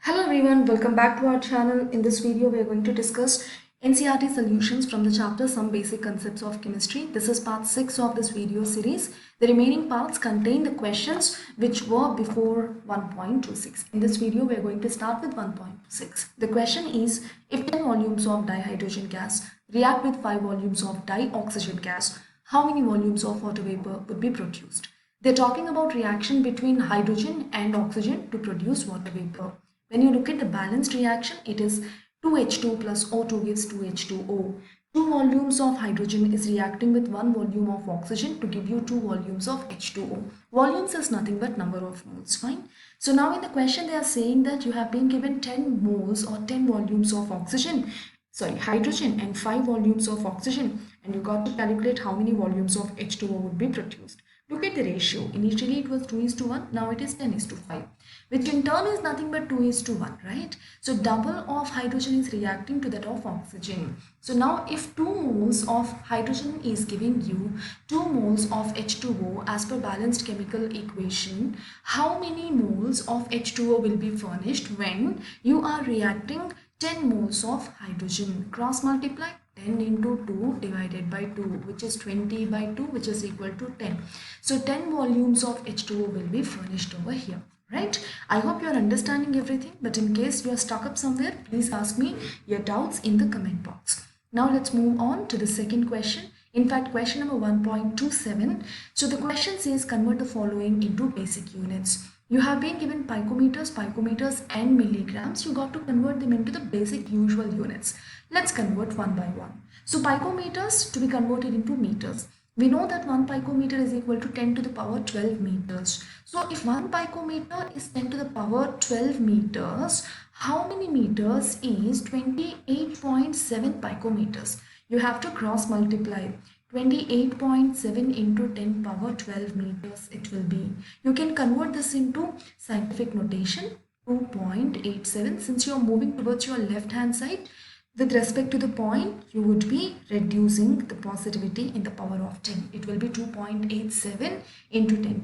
Hello everyone, welcome back to our channel. In this video, we are going to discuss NCERT solutions from the chapter Some Basic Concepts of Chemistry. This is part 6 of this video series. The remaining parts contain the questions which were before 1.26. In this video, we are going to start with 1.26. The question is, if 10 volumes of dihydrogen gas react with 5 volumes of dioxygen gas, how many volumes of water vapor would be produced? They're talking about reaction between hydrogen and oxygen to produce water vapor. When you look at the balanced reaction, it is 2H2 plus O2 gives 2H2O. 2 volumes of hydrogen is reacting with 1 volume of oxygen to give you 2 volumes of H2O. Volumes is nothing but number of moles, fine. So now in the question they are saying that you have been given 10 moles or 10 volumes of hydrogen and 5 volumes of oxygen, and you got to calculate how many volumes of H2O would be produced. Look at the ratio. Initially it was 2:1, now it is 10:5, which in turn is nothing but 2:1, right? So double of hydrogen is reacting to that of oxygen. So now if 2 moles of hydrogen is giving you 2 moles of H2O as per balanced chemical equation, how many moles of H2O will be furnished when you are reacting 10 moles of hydrogen? Cross multiply. 10 into 2 divided by 2, which is 20 by 2, which is equal to 10. So 10 volumes of H2O will be furnished over here, right? I hope you are understanding everything, but in case you are stuck up somewhere, please ask me your doubts in the comment box. Now let's move on to the second question. In fact, question number 1.27. So the question says convert the following into basic units. You have been given picometers and milligrams. You got to convert them into the basic usual units. Let's convert one by one. So picometers to be converted into meters. We know that 1 picometer is equal to 10 to the power 12 meters. So if 1 picometer is 10 to the power 12 meters, how many meters is 28.7 picometers? You have to cross multiply. 28.7 into 10 power 12 meters it will be. You can convert this into scientific notation, 2.87. Since you are moving towards your left hand side, with respect to the point, you would be reducing the positivity in the power of 10. It will be 2.87 into 10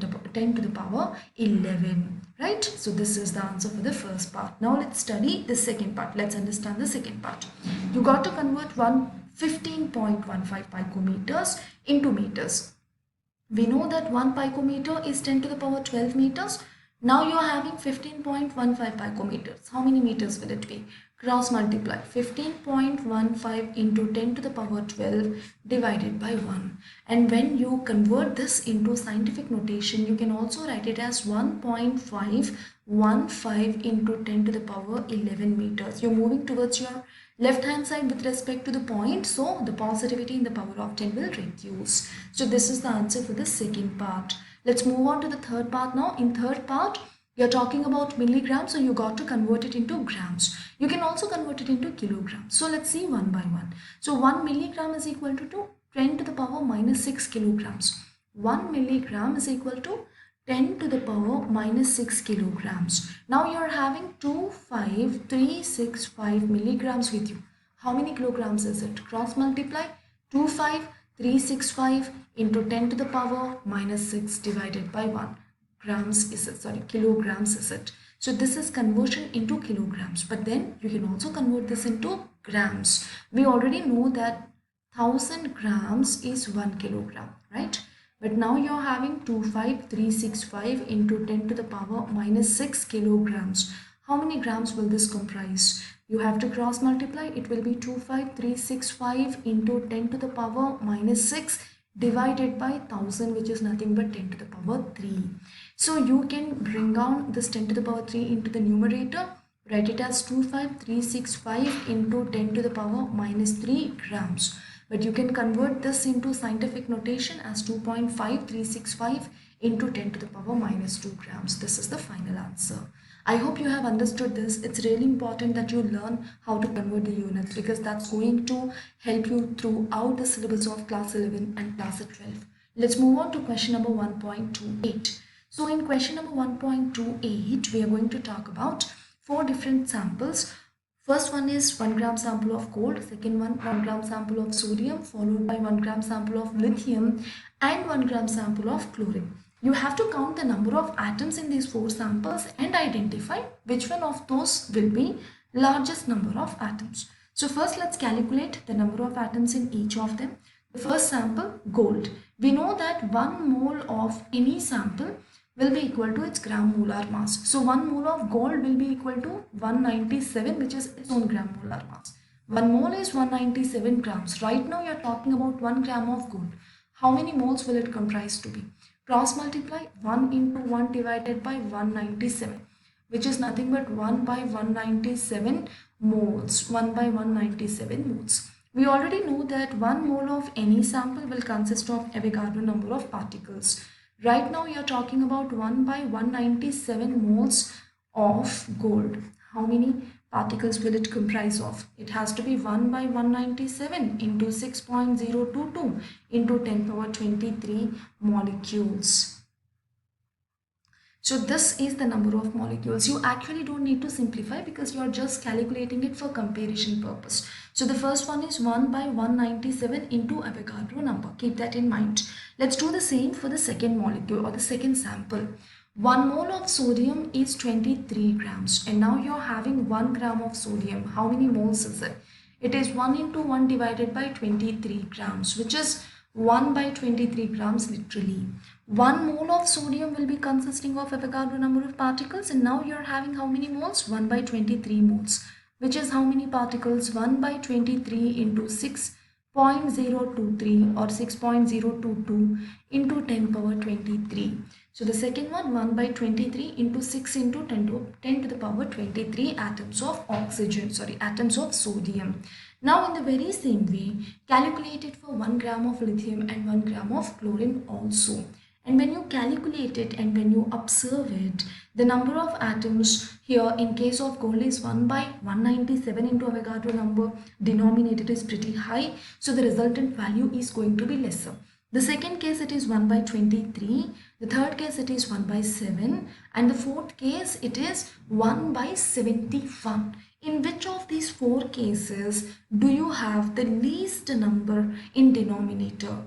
to the power 11, right? So this is the answer for the first part. Now let's study the second part. Let's understand the second part. You got to convert 15.15 picometers into meters. We know that 1 picometer is 10 to the power 12 meters. Now you are having 15.15 picometers. How many meters will it be? Cross multiply. 15.15 into 10 to the power 12 divided by 1. And when you convert this into scientific notation, you can also write it as 1.515 into 10 to the power 11 meters. You're moving towards your left hand side with respect to the point, so the positivity in the power of 10 will reduce. So this is the answer for the second part. Let's move on to the third part now. In third part, you're talking about milligrams, so you got to convert it into grams. You can also convert it into kilograms. So let's see one by one. So 1 milligram is equal to 10 to the power minus 6 kilograms. 1 milligram is equal to 10 to the power minus 6 kilograms. Now you are having 25365 milligrams with you. How many kilograms is it? Cross multiply. 25365 into 10 to the power minus 6 divided by 1. Kilograms is it. So this is conversion into kilograms, but then you can also convert this into grams. We already know that 1000 grams is 1 kilogram, right? But now you're having 25365 into 10 to the power minus 6 kilograms. How many grams will this comprise? You have to cross multiply. It will be 25365 into 10 to the power minus 6 divided by 1000, which is nothing but 10 to the power 3. So you can bring down this 10 to the power 3 into the numerator. Write it as 25365 into 10 to the power minus 3 grams. But you can convert this into scientific notation as 2.5365 into 10 to the power minus 2 grams. This is the final answer. I hope you have understood this. It's really important that you learn how to convert the units, because that's going to help you throughout the syllabus of class 11 and class 12. Let's move on to question number 1.28. So in question number 1.28, we are going to talk about 4 different samples. First one is 1 gram sample of gold, second one 1 gram sample of sodium, followed by 1 gram sample of lithium and 1 gram sample of chlorine. You have to count the number of atoms in these 4 samples and identify which one of those will be largest number of atoms. So first let's calculate the number of atoms in each of them. The first sample, gold. We know that 1 mole of any sample will be equal to its gram molar mass. So 1 mole of gold will be equal to 197, which is its own gram molar mass. 1 mole is 197 grams. Right now you are talking about 1 gram of gold. How many moles will it comprise to be? Cross multiply 1 into 1 divided by 197, which is nothing but 1 by 197 moles. 1 by 197 moles. We already know that 1 mole of any sample will consist of Avogadro number of particles. Right now we are talking about 1 by 197 moles of gold. How many particles will it comprise of? It has to be 1 by 197 into 6.022 into 10 power 23 molecules. So this is the number of molecules. You actually don't need to simplify because you are just calculating it for comparison purpose. So the first one is 1 by 197 into Avogadro number. Keep that in mind. Let's do the same for the second molecule or the second sample. 1 mole of sodium is 23 grams and now you're having 1 gram of sodium. How many moles is it? It is 1 into 1 divided by 23 grams, which is 1 by 23 grams literally. 1 mole of sodium will be consisting of Avogadro number of particles and now you're having how many moles? 1 by 23 moles, which is how many particles? 1 by 23 into 6.023 or 6.022 into 10 power 23. So the second one, 1 by 23 into 6 into 10 to the power 23 atoms of atoms of sodium. Now in the very same way, calculate it for 1 gram of lithium and 1 gram of chlorine also. And when you calculate it and when you observe it, the number of atoms here in case of gold is 1 by 197 into Avogadro number. Denominator is pretty high, so the resultant value is going to be lesser. The second case it is 1 by 23, the third case it is 1 by 7 and the fourth case it is 1 by 71. In which of these 4 cases do you have the least number in denominator?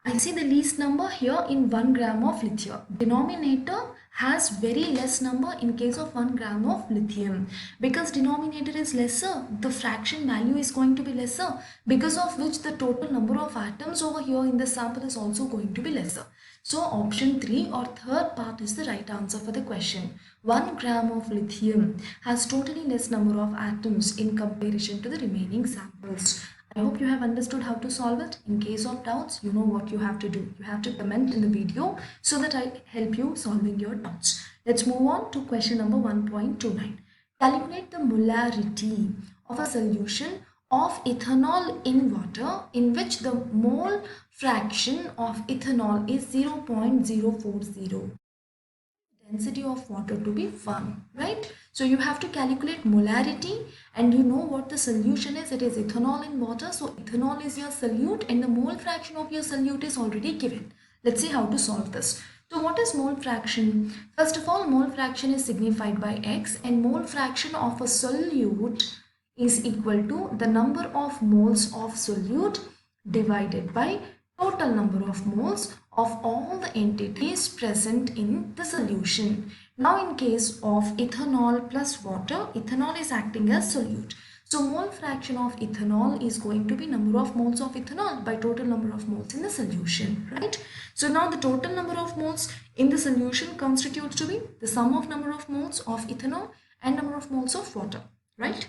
I see the least number here in 1 gram of lithium. Denominator has very less number in case of 1 gram of lithium. Because denominator is lesser, the fraction value is going to be lesser, because of which the total number of atoms over here in the sample is also going to be lesser. So option 3 or third part is the right answer for the question. 1 gram of lithium has totally less number of atoms in comparison to the remaining samples. I hope you have understood how to solve it. In case of doubts, you know what you have to do. You have to comment in the video so that I help you solving your doubts. Let's move on to question number 1.29. Calculate the molarity of a solution of ethanol in water in which the mole fraction of ethanol is 0.040. Density of water to be 1, right? So you have to calculate molarity and you know what the solution is. It is ethanol in water. So ethanol is your solute and the mole fraction of your solute is already given. Let's see how to solve this. So what is mole fraction? First of all, mole fraction is signified by X and mole fraction of a solute is equal to the number of moles of solute divided by total number of moles of all the entities present in the solution. Now in case of ethanol plus water, ethanol is acting as solute. So mole fraction of ethanol is going to be number of moles of ethanol by total number of moles in the solution, right? So now the total number of moles in the solution constitutes to be the sum of number of moles of ethanol and number of moles of water, right?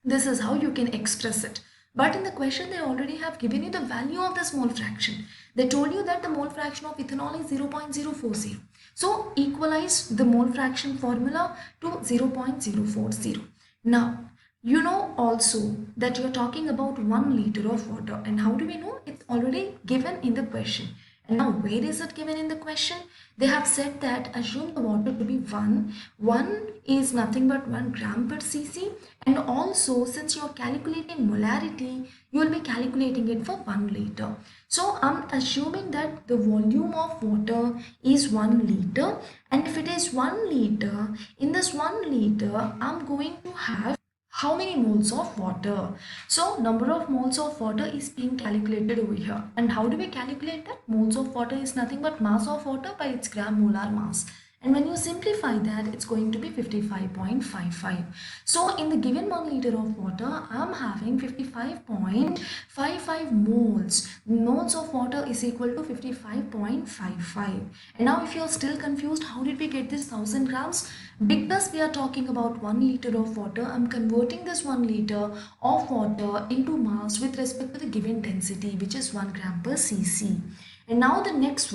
This is how you can express it. But in the question, they already have given you the value of this mole fraction. They told you that the mole fraction of ethanol is 0.040. So equalize the mole fraction formula to 0.040. Now, you know also that you're talking about 1 liter of water. And how do we know? It's already given in the question. And now where is it given in the question? They have said that assume the water to be 1. 1 is nothing but 1 gram per cc. And also since you're calculating molarity, you will be calculating it for 1 liter. So I'm assuming that the volume of water is 1 liter. And if it is 1 liter, in this 1 liter, I'm going to have how many moles of water. So number of moles of water is being calculated over here. And how do we calculate that? Moles of water is nothing but mass of water by its gram molar mass. And when you simplify that, it's going to be 55.55. So in the given 1 liter of water, I'm having 55.55 moles. Moles of water is equal to 55.55. And now if you're still confused, how did we get this 1000 grams? Because we are talking about 1 liter of water, I'm converting this 1 liter of water into mass with respect to the given density, which is 1 gram per cc. And now the next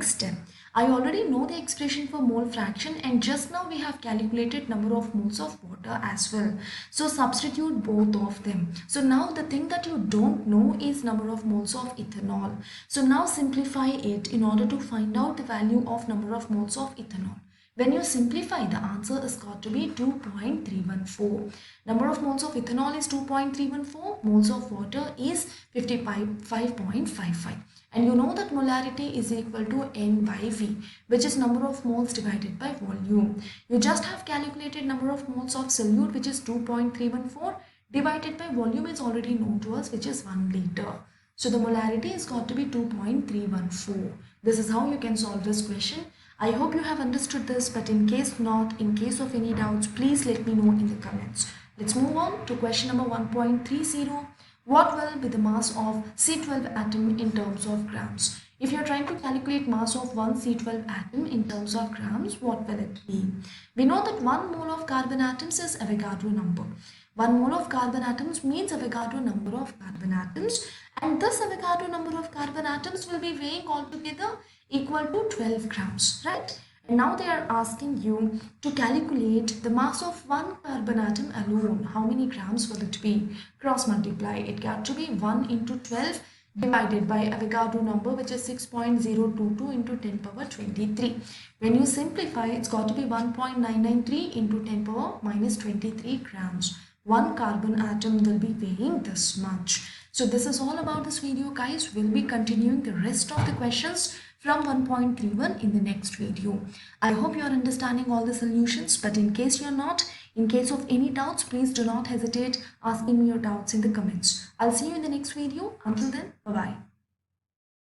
step. I already know the expression for mole fraction, and just now we have calculated number of moles of water as well. So substitute both of them. So now the thing that you don't know is number of moles of ethanol. So now simplify it in order to find out the value of number of moles of ethanol. When you simplify, the answer is got to be 2.314. Number of moles of ethanol is 2.314. Moles of water is 55.55. And you know that molarity is equal to N by V, which is number of moles divided by volume. You just have calculated number of moles of solute, which is 2.314, divided by volume is already known to us, which is 1 liter. So the molarity is got to be 2.314. This is how you can solve this question. I hope you have understood this, but in case not, in case of any doubts, please let me know in the comments. Let's move on to question number 1.30. What will be the mass of C12 atom in terms of grams? If you are trying to calculate mass of one C12 atom in terms of grams, what will it be? We know that 1 mole of carbon atoms is Avogadro number. 1 mole of carbon atoms means Avogadro number of carbon atoms, and this Avogadro number of carbon atoms will be weighing altogether equal to 12 grams, right? And now they are asking you to calculate the mass of one carbon atom alone. How many grams will it be? Cross multiply. It got to be 1 into 12 divided by Avogadro number, which is 6.022 into 10 power 23. When you simplify, it's got to be 1.993 into 10 power minus 23 grams. One carbon atom will be weighing this much. So this is all about this video, guys. We'll be continuing the rest of the questions from 1.31 in the next video. I hope you are understanding all the solutions, but in case you're not, in case of any doubts, please do not hesitate asking me your doubts in the comments. I'll see you in the next video. Until then, bye-bye.